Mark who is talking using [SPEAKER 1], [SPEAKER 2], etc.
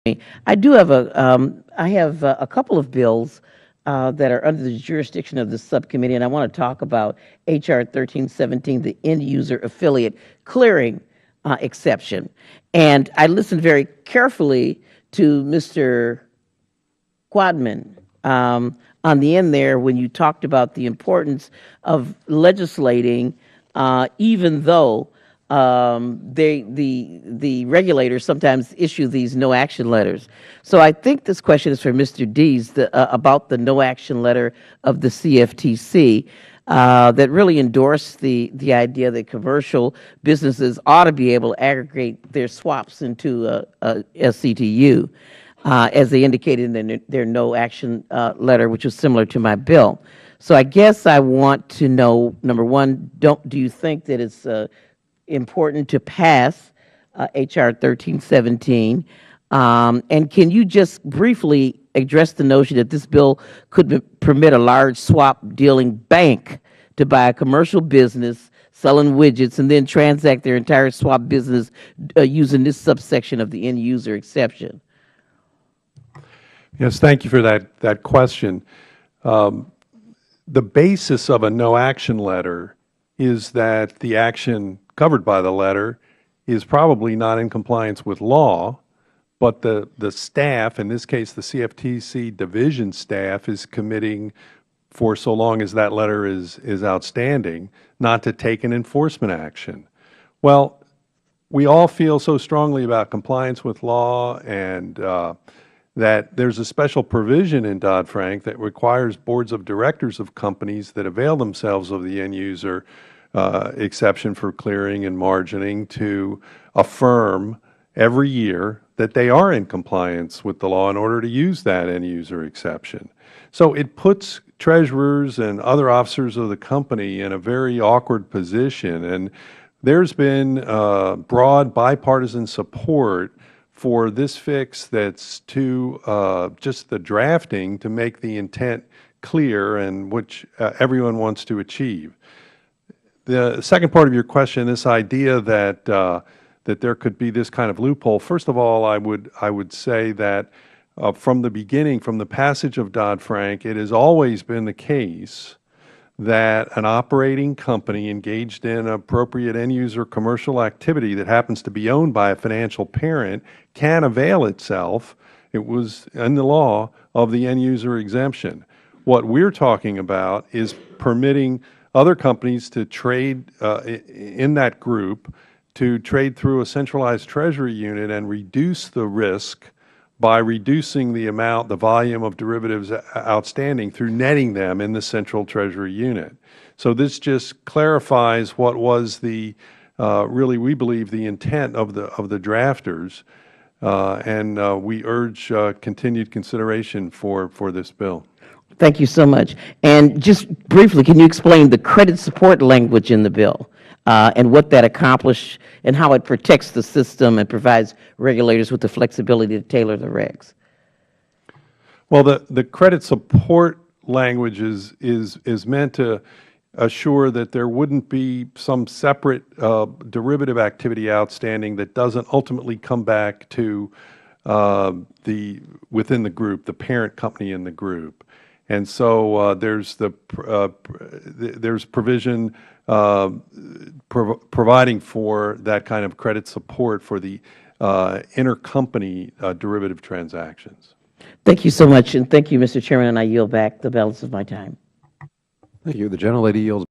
[SPEAKER 1] I do have a couple of bills that are under the jurisdiction of the subcommittee, and I want to talk about H.R. 1317, the end user affiliate clearing exception. And I listened very carefully to Mr. Quadman on the end there when you talked about the importance of legislating, even though the regulators sometimes issue these no action letters. So I think this question is for Mr. Dees about the no action letter of the CFTC. That really endorsed the idea that commercial businesses ought to be able to aggregate their swaps into a SCTU, as they indicated in their no action letter, which was similar to my bill. So I guess I want to know, number one, do you think that it's important to pass H.R. 1317? And can you just briefly address the notion that this bill could permit a large swap dealing bank to buy a commercial business selling widgets and then transact their entire swap business using this subsection of the end user exception?
[SPEAKER 2] Yes, thank you for that question. The basis of a no action letter is that the action covered by the letter is probably not in compliance with law, but the staff, in this case the CFTC division staff, is committing, for so long as that letter is outstanding, not to take an enforcement action. Well, we all feel so strongly about compliance with law, and that there's a special provision in Dodd-Frank that requires boards of directors of companies that avail themselves of the end user exception for clearing and margining to affirm every year that they are in compliance with the law in order to use that end user exception. So it puts treasurers and other officers of the company in a very awkward position, and there's been broad bipartisan support for this fix that's to just the drafting to make the intent clear and which everyone wants to achieve. The second part of your question, this idea that that there could be this kind of loophole. First of all, I would say that from the beginning, from the passage of Dodd-Frank, it has always been the case that an operating company engaged in appropriate end-user commercial activity that happens to be owned by a financial parent can avail itself, it was in the law, of the end-user exemption. What we're talking about is permitting other companies to trade in that group, to trade through a centralized treasury unit and reduce the risk by reducing the amount, the volume of derivatives outstanding through netting them in the central treasury unit. So this just clarifies what was the, really we believe, the intent of the drafters, and we urge continued consideration for this bill.
[SPEAKER 1] Thank you so much. And just briefly, can you explain the credit support language in the bill and what that accomplishes and how it protects the system and provides regulators with the flexibility to tailor the regs?
[SPEAKER 2] Well, the credit support language is meant to assure that there wouldn't be some separate derivative activity outstanding that doesn't ultimately come back to within the group, the parent company in the group. And so there's provision providing for that kind of credit support for the intercompany derivative transactions.
[SPEAKER 1] Thank you so much, and thank you, Mr. Chairman, and I yield back the balance of my time.
[SPEAKER 3] Thank you. The gentlelady yields